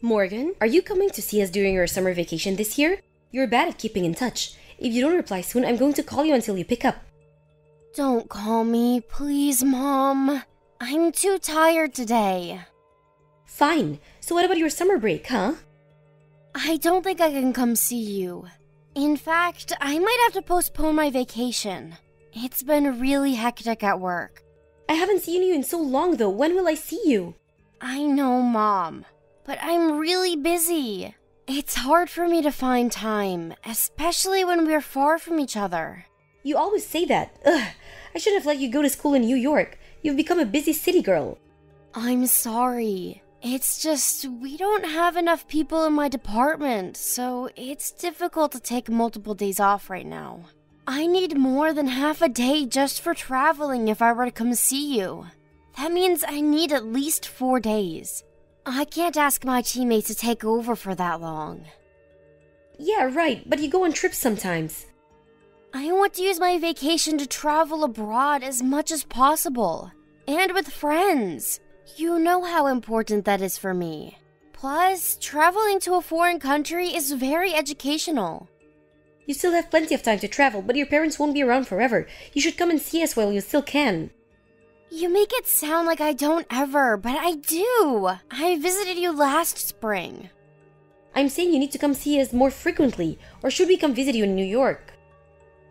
Morgan, are you coming to see us during your summer vacation this year? You're bad at keeping in touch. If you don't reply soon, I'm going to call you until you pick up. Don't call me, please, Mom. I'm too tired today. Fine. So what about your summer break, huh? I don't think I can come see you. In fact, I might have to postpone my vacation. It's been really hectic at work. I haven't seen you in so long, though. When will I see you? I know, Mom, but I'm really busy. It's hard for me to find time, especially when we're far from each other. You always say that. Ugh, I should have let you go to school in New York. You've become a busy city girl. I'm sorry. It's just, we don't have enough people in my department, so it's difficult to take multiple days off right now. I need more than half a day just for traveling if I were to come see you. That means I need at least 4 days. I can't ask my teammates to take over for that long. Yeah, right, but you go on trips sometimes. I want to use my vacation to travel abroad as much as possible. And with friends. You know how important that is for me. Plus, traveling to a foreign country is very educational. You still have plenty of time to travel, but your parents won't be around forever. You should come and see us while you still can. You make it sound like I don't ever, but I do. I visited you last spring. I'm saying you need to come see us more frequently, or should we come visit you in New York?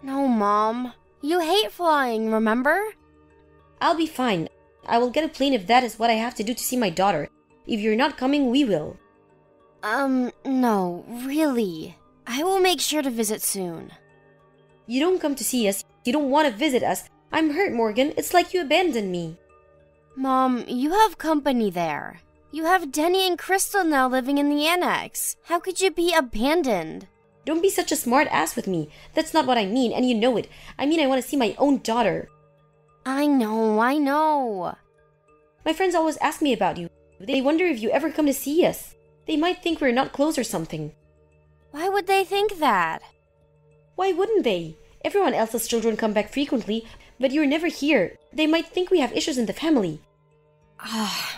No, Mom. You hate flying, remember? I'll be fine. I will get a plane if that is what I have to do to see my daughter. If you're not coming, we will. No, really. I will make sure to visit soon. You don't come to see us. You don't want to visit us. I'm hurt, Morgan. It's like you abandoned me. Mom, you have company there. You have Denny and Crystal now living in the annex. How could you be abandoned? Don't be such a smart ass with me. That's not what I mean, and you know it. I mean I want to see my own daughter. I know. My friends always ask me about you. They wonder if you ever come to see us. They might think we're not close or something. Why would they think that? Why wouldn't they? Everyone else's children come back frequently, but you're never here. They might think we have issues in the family.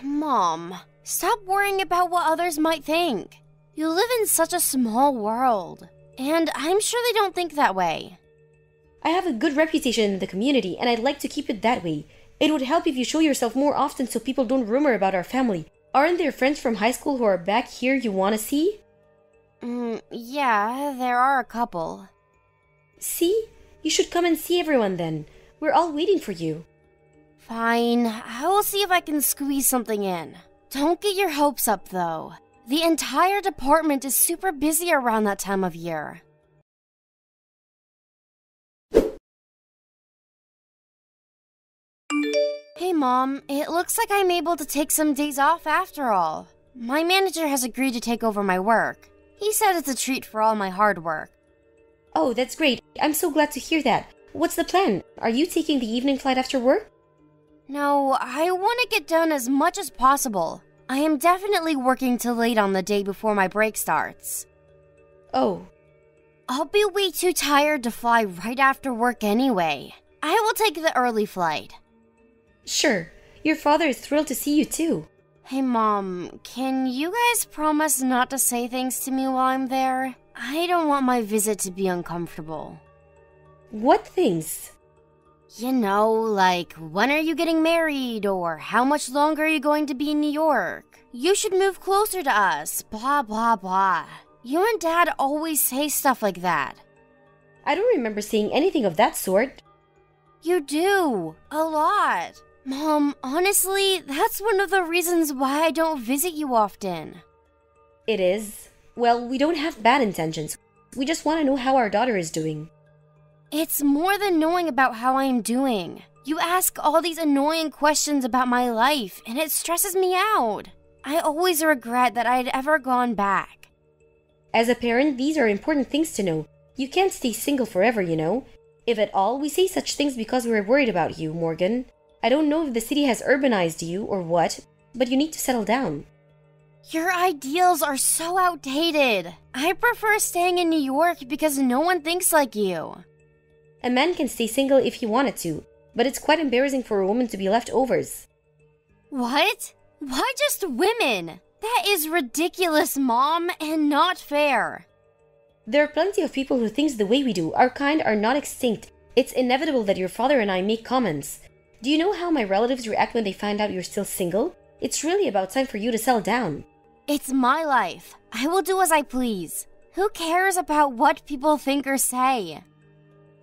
Mom, stop worrying about what others might think. You live in such a small world, and I'm sure they don't think that way. I have a good reputation in the community, and I'd like to keep it that way. It would help if you show yourself more often so people don't rumor about our family. Aren't there friends from high school who are back here you want to see? Yeah, there are a couple. See? You should come and see everyone then. We're all waiting for you. Fine, I will see if I can squeeze something in. Don't get your hopes up, though. The entire department is super busy around that time of year. Hey, Mom, it looks like I'm able to take some days off after all. My manager has agreed to take over my work. He said it's a treat for all my hard work. Oh, that's great. I'm so glad to hear that. What's the plan? Are you taking the evening flight after work? No, I want to get done as much as possible. I am definitely working till late on the day before my break starts. Oh. I'll be way too tired to fly right after work anyway. I will take the early flight. Sure. Your father is thrilled to see you too. Hey, Mom, can you guys promise not to say things to me while I'm there? I don't want my visit to be uncomfortable. What things? You know, like, when are you getting married, or how much longer are you going to be in New York? You should move closer to us, blah, blah, blah. You and Dad always say stuff like that. I don't remember saying anything of that sort. You do, a lot. Mom, honestly, that's one of the reasons why I don't visit you often. It is. Well, we don't have bad intentions. We just want to know how our daughter is doing. It's more than knowing about how I am doing. You ask all these annoying questions about my life, and it stresses me out. I always regret that I'd ever gone back. As a parent, these are important things to know. You can't stay single forever, you know. If at all, we say such things because we're worried about you, Morgan. I don't know if the city has urbanized you or what, but you need to settle down. Your ideals are so outdated. I prefer staying in New York because no one thinks like you. A man can stay single if he wanted to, but it's quite embarrassing for a woman to be leftovers. What? Why just women? That is ridiculous, Mom, and not fair. There are plenty of people who think the way we do. Our kind are not extinct. It's inevitable that your father and I make comments. Do you know how my relatives react when they find out you're still single? It's really about time for you to settle down. It's my life. I will do as I please. Who cares about what people think or say?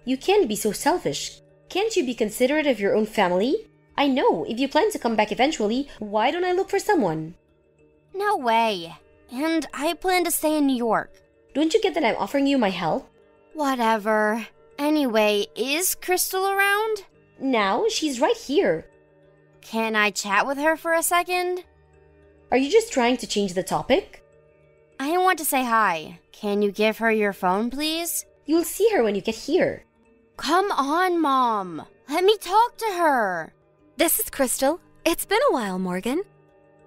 You can't be so selfish. Can't you be considerate of your own family? I know, if you plan to come back eventually, why don't I look for someone? No way. And I plan to stay in New York. Don't you get that I'm offering you my help? Whatever. Anyway, is Crystal around? Now, she's right here. Can I chat with her for a second? Are you just trying to change the topic? I want to say hi. Can you give her your phone, please? You'll see her when you get here. Come on, Mom. Let me talk to her. This is Crystal. It's been a while, Morgan.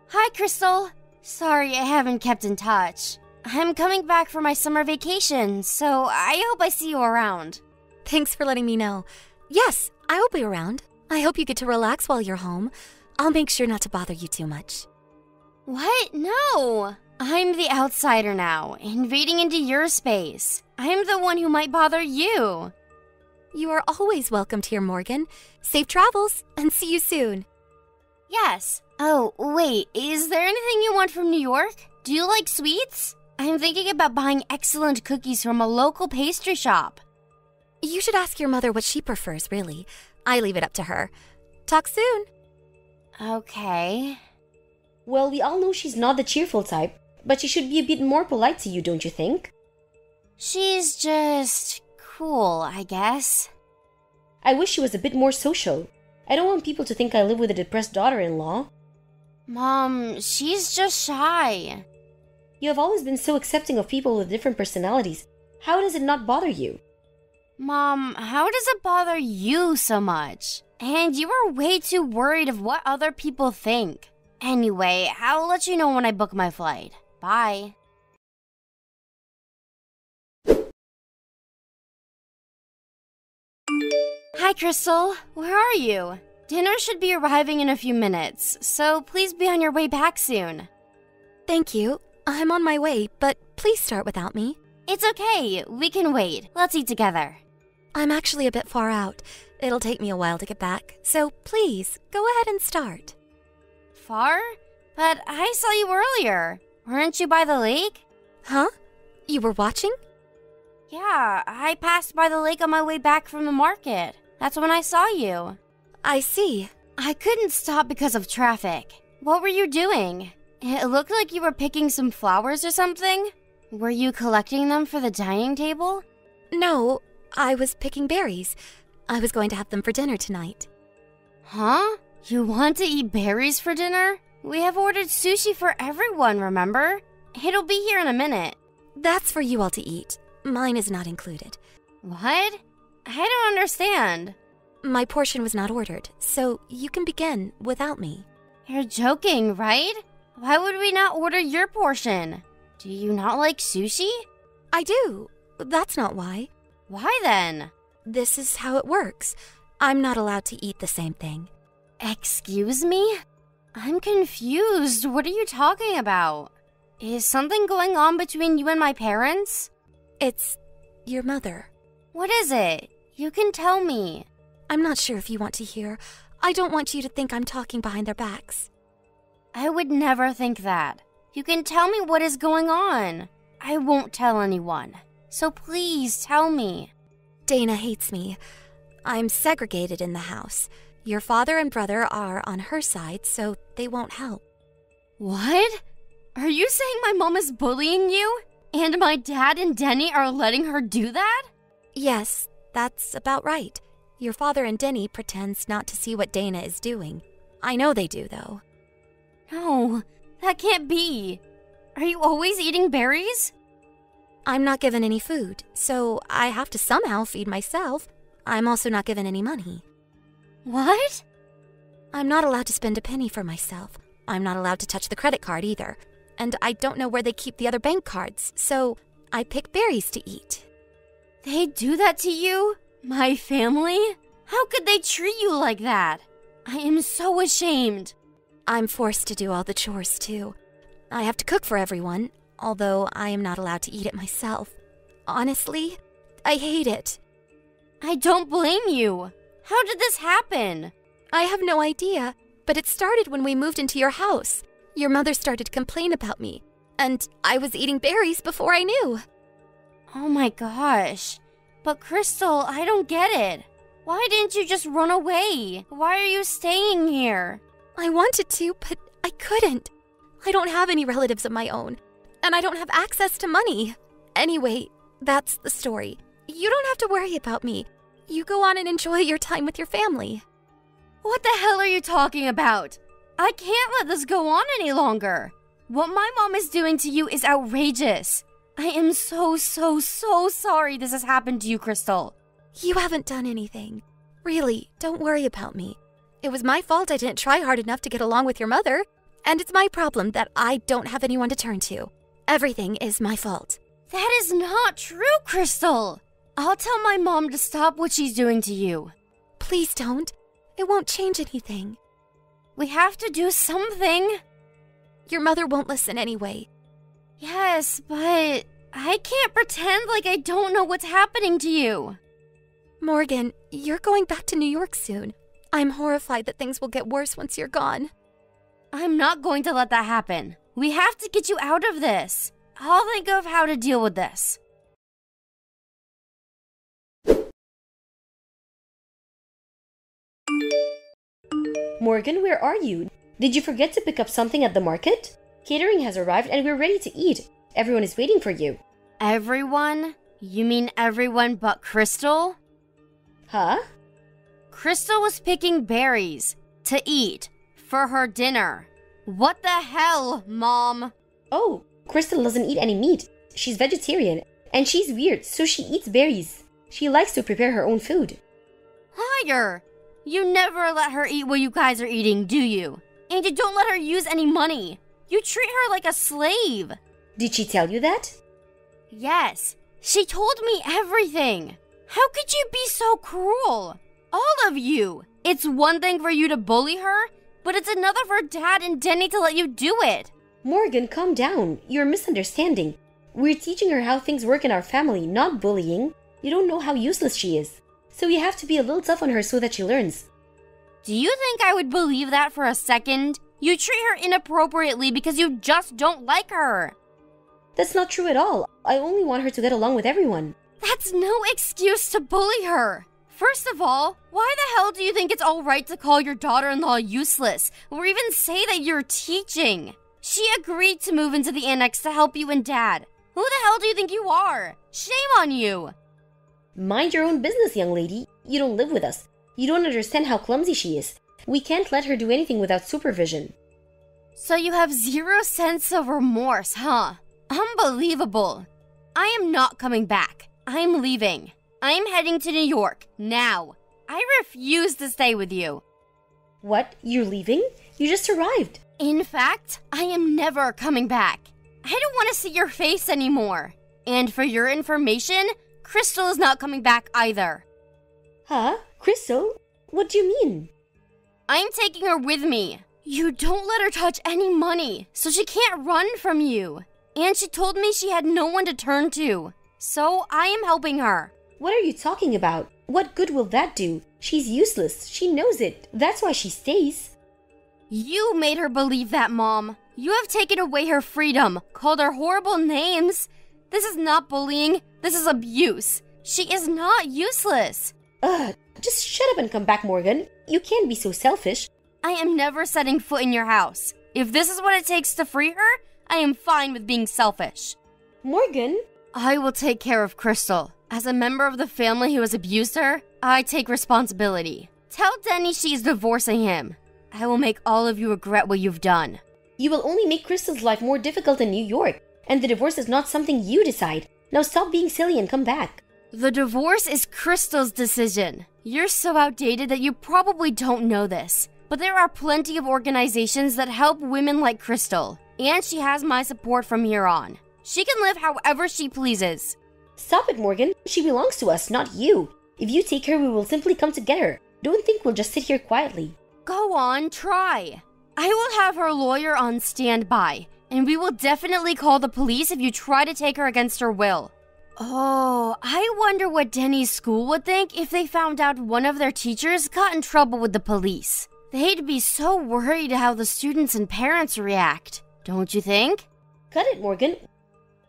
Hi, Crystal. Sorry I haven't kept in touch. I'm coming back for my summer vacation, so I hope I see you around. Thanks for letting me know. Yes, I will be around. I hope you get to relax while you're home. I'll make sure not to bother you too much. What? No! I'm the outsider now, invading into your space. I'm the one who might bother you. You are always welcomed here, Morgan. Safe travels, and see you soon. Yes. Oh, wait, is there anything you want from New York? Do you like sweets? I'm thinking about buying excellent cookies from a local pastry shop. You should ask your mother what she prefers, really. I leave it up to her. Talk soon. Okay. Well, we all know she's not the cheerful type, but she should be a bit more polite to you, don't you think? She's just cool, I guess. I wish she was a bit more social. I don't want people to think I live with a depressed daughter-in-law. Mom, she's just shy. You have always been so accepting of people with different personalities. How does it not bother you? Mom, how does it bother you so much? And you are way too worried of what other people think. Anyway, I'll let you know when I book my flight. Bye. Hi, Crystal. Where are you? Dinner should be arriving in a few minutes, so please be on your way back soon. Thank you. I'm on my way, but please start without me. It's okay. We can wait. Let's eat together. I'm actually a bit far out. It'll take me a while to get back, so please, go ahead and start. Far? But I saw you earlier. Weren't you by the lake? Huh? You were watching? Yeah, I passed by the lake on my way back from the market. That's when I saw you. I see. I couldn't stop because of traffic. What were you doing? It looked like you were picking some flowers or something. Were you collecting them for the dining table? No, I was picking berries. I was going to have them for dinner tonight. Huh? You want to eat berries for dinner? We have ordered sushi for everyone, remember? It'll be here in a minute. That's for you all to eat. Mine is not included. What? I don't understand. My portion was not ordered, so you can begin without me. You're joking, right? Why would we not order your portion? Do you not like sushi? I do. That's not why. Why then? This is how it works. I'm not allowed to eat the same thing. Excuse me? I'm confused. What are you talking about? Is something going on between you and my parents? It's your mother. What is it? You can tell me. I'm not sure if you want to hear. I don't want you to think I'm talking behind their backs. I would never think that. You can tell me what is going on. I won't tell anyone. So please tell me. Dana hates me. I'm segregated in the house. Your father and brother are on her side, so they won't help. What? Are you saying my mom is bullying you? And my dad and Denny are letting her do that? Yes, that's about right. Your father and Denny pretends not to see what Dana is doing. I know they do, though. No, that can't be. Are you always eating berries? I'm not given any food, so I have to somehow feed myself. I'm also not given any money. What? I'm not allowed to spend a penny for myself. I'm not allowed to touch the credit card either. And I don't know where they keep the other bank cards, so I pick berries to eat. They do that to you? My family? How could they treat you like that? I am so ashamed. I'm forced to do all the chores, too. I have to cook for everyone, although I am not allowed to eat it myself. Honestly, I hate it. I don't blame you. How did this happen? I have no idea, but it started when we moved into your house. Your mother started to complain about me, and I was eating berries before I knew. Oh my gosh. But Crystal, I don't get it. Why didn't you just run away? Why are you staying here? I wanted to, but I couldn't. I don't have any relatives of my own, and I don't have access to money. Anyway, that's the story. You don't have to worry about me. You go on and enjoy your time with your family. What the hell are you talking about? I can't let this go on any longer. What my mom is doing to you is outrageous. I am so sorry this has happened to you, Crystal. You haven't done anything. Really, don't worry about me. It was my fault I didn't try hard enough to get along with your mother, and it's my problem that I don't have anyone to turn to. Everything is my fault. That is not true, Crystal. I'll tell my mom to stop what she's doing to you. Please don't. It won't change anything. We have to do something. Your mother won't listen anyway. Yes, but I can't pretend like I don't know what's happening to you. Morgan, you're going back to New York soon. I'm horrified that things will get worse once you're gone. I'm not going to let that happen. We have to get you out of this. I'll think of how to deal with this. Morgan, where are you? Did you forget to pick up something at the market? Catering has arrived and we're ready to eat. Everyone is waiting for you. Everyone? You mean everyone but Crystal? Huh? Crystal was picking berries to eat for her dinner. What the hell, Mom? Oh, Crystal doesn't eat any meat. She's vegetarian, and she's weird, so she eats berries. She likes to prepare her own food. Liar! You never let her eat what you guys are eating, do you? And you don't let her use any money. You treat her like a slave. Did she tell you that? Yes, she told me everything. How could you be so cruel? All of you. It's one thing for you to bully her, but it's another for Dad and Denny to let you do it. Morgan, calm down. You're misunderstanding. We're teaching her how things work in our family, not bullying. You don't know how useless she is. So you have to be a little tough on her so that she learns. Do you think I would believe that for a second? You treat her inappropriately because you just don't like her. That's not true at all. I only want her to get along with everyone. That's no excuse to bully her. First of all, why the hell do you think it's all right to call your daughter-in-law useless, or even say that you're teaching? She agreed to move into the annex to help you and Dad. Who the hell do you think you are? Shame on you. Mind your own business, young lady. You don't live with us. You don't understand how clumsy she is. We can't let her do anything without supervision. So you have zero sense of remorse, huh? Unbelievable. I am not coming back. I'm leaving. I'm heading to New York, now. I refuse to stay with you. What? You're leaving? You just arrived. In fact, I am never coming back. I don't want to see your face anymore. And for your information, Crystal is not coming back either. Huh? Crystal? What do you mean? I'm taking her with me. You don't let her touch any money, so she can't run from you. And she told me she had no one to turn to. So I am helping her. What are you talking about? What good will that do? She's useless. She knows it. That's why she stays. You made her believe that, Mom. You have taken away her freedom, called her horrible names. This is not bullying. This is abuse. She is not useless. Just shut up and come back, Morgan. You can't be so selfish. I am never setting foot in your house. If this is what it takes to free her, I am fine with being selfish. Morgan? I will take care of Crystal. As a member of the family who has abused her, I take responsibility. Tell Denny she is divorcing him. I will make all of you regret what you've done. You will only make Crystal's life more difficult in New York, and the divorce is not something you decide. Now stop being silly and come back. The divorce is Crystal's decision. You're so outdated that you probably don't know this, but there are plenty of organizations that help women like Crystal, and she has my support from here on. She can live however she pleases. Stop it, Morgan. She belongs to us, not you. If you take her, we will simply come to get her. Don't think we'll just sit here quietly. Go on, try. I will have her lawyer on standby. And we will definitely call the police if you try to take her against her will. Oh, I wonder what Denny's school would think if they found out one of their teachers got in trouble with the police. They'd be so worried how the students and parents react, don't you think? Cut it, Morgan.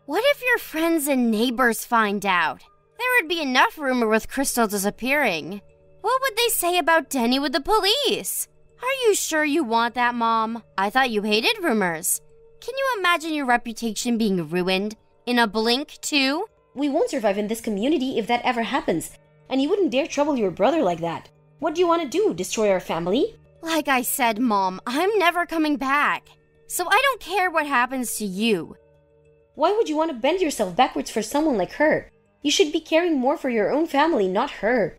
What if your friends and neighbors find out? There would be enough rumor with Crystal disappearing. What would they say about Denny with the police? Are you sure you want that, Mom? I thought you hated rumors. Can you imagine your reputation being ruined? In a blink, too? We won't survive in this community if that ever happens. And you wouldn't dare trouble your brother like that. What do you want to do? Destroy our family? Like I said, Mom, I'm never coming back. So I don't care what happens to you. Why would you want to bend yourself backwards for someone like her? You should be caring more for your own family, not her.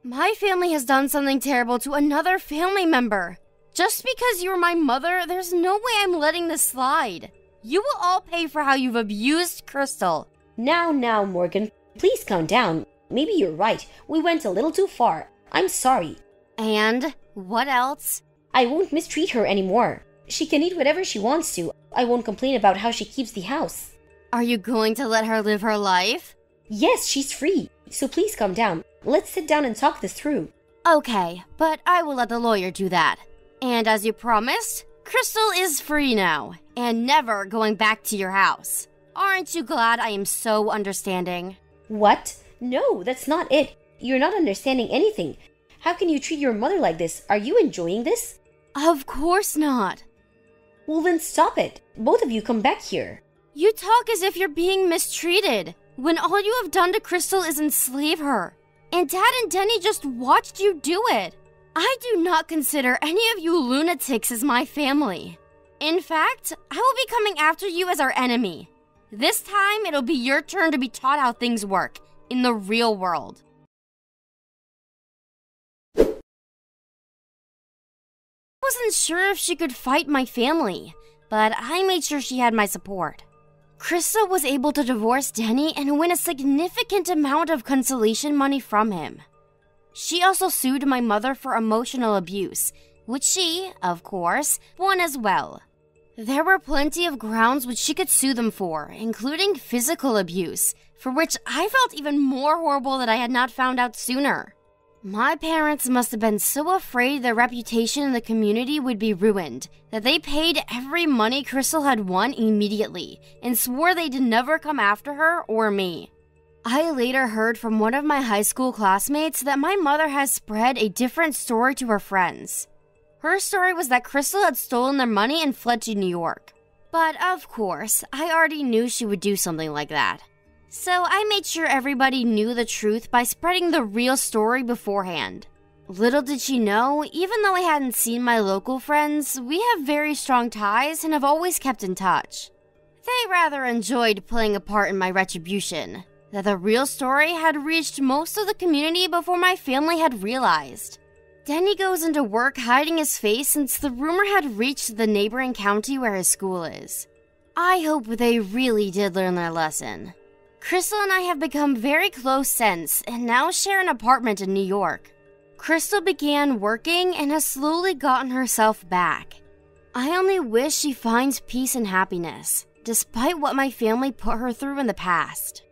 My family has done something terrible to another family member. Just because you're my mother, there's no way I'm letting this slide. You will all pay for how you've abused Crystal. Now, Morgan, please calm down. Maybe you're right. We went a little too far. I'm sorry. And what else? I won't mistreat her anymore. She can eat whatever she wants to. I won't complain about how she keeps the house. Are you going to let her live her life? Yes, she's free. So please calm down. Let's sit down and talk this through. Okay, but I will let the lawyer do that. And as you promised, Crystal is free now, and never going back to your house. Aren't you glad I am so understanding? What? No, that's not it. You're not understanding anything. How can you treat your mother like this? Are you enjoying this? Of course not. Well, then stop it. Both of you come back here. You talk as if you're being mistreated, when all you have done to Crystal is enslave her. And Dad and Denny just watched you do it. I do not consider any of you lunatics as my family. In fact, I will be coming after you as our enemy. This time, it'll be your turn to be taught how things work in the real world. I wasn't sure if she could fight my family, but I made sure she had my support. Crystal was able to divorce Denny and win a significant amount of consolation money from him. She also sued my mother for emotional abuse, which she, of course, won as well. There were plenty of grounds which she could sue them for, including physical abuse, for which I felt even more horrible that I had not found out sooner. My parents must have been so afraid their reputation in the community would be ruined that they paid every money Crystal had won immediately and swore they'd never come after her or me. I later heard from one of my high school classmates that my mother has spread a different story to her friends. Her story was that Crystal had stolen their money and fled to New York. But of course, I already knew she would do something like that. So I made sure everybody knew the truth by spreading the real story beforehand. Little did she know, even though I hadn't seen my local friends, we have very strong ties and have always kept in touch. They rather enjoyed playing a part in my retribution, that the real story had reached most of the community before my family had realized. Denny goes into work hiding his face since the rumor had reached the neighboring county where his school is. I hope they really did learn their lesson. Crystal and I have become very close since and now share an apartment in New York. Crystal began working and has slowly gotten herself back. I only wish she finds peace and happiness, despite what my family put her through in the past.